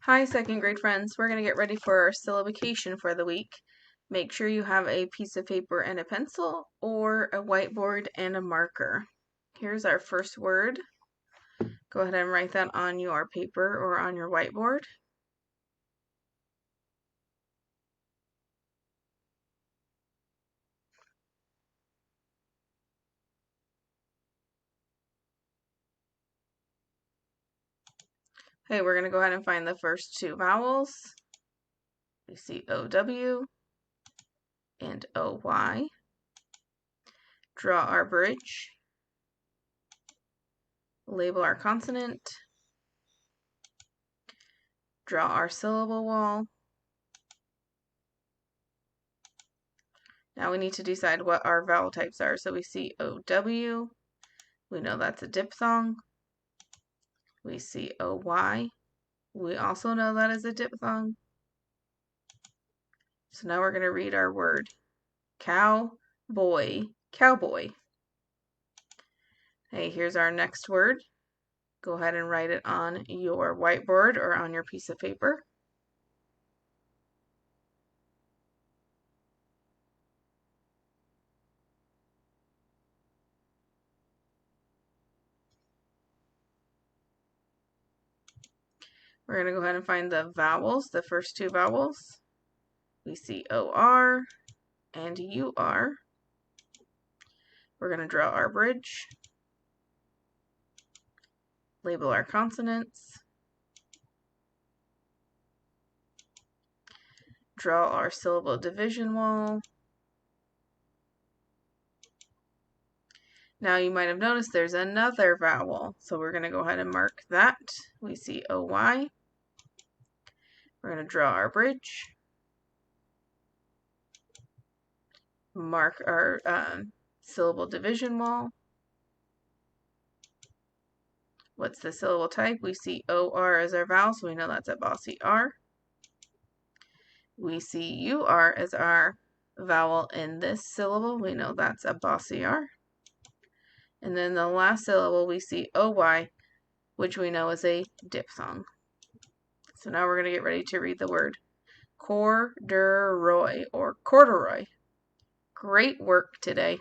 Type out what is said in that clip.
Hi, second grade friends. We're going to get ready for our syllabication for the week. Make sure you have a piece of paper and a pencil or a whiteboard and a marker. Here's our first word. Go ahead and write that on your paper or on your whiteboard. Okay, we're going to go ahead and find the first two vowels. We see O-W and O-Y. Draw our bridge. Label our consonant. Draw our syllable wall. Now we need to decide what our vowel types are. So we see O-W. We know that's a diphthong. We see O-Y. We also know that is a diphthong. So now we're going to read our word. Cowboy. Cowboy. Hey, here's our next word. Go ahead and write it on your whiteboard or on your piece of paper. We're going to go ahead and find the vowels, the first two vowels. We see O-R and U-R. We're going to draw our bridge. Label our consonants. Draw our syllable division wall. Now you might have noticed there's another vowel, so we're going to go ahead and mark that. We see O-Y. We're going to draw our bridge. Mark our syllable division wall. What's the syllable type? We see O-R as our vowel, so we know that's a bossy R. We see U-R as our vowel in this syllable. We know that's a bossy R. And then the last syllable, we see O-Y, which we know is a diphthong. So now we're going to get ready to read the word corduroy or corduroy. Great work today.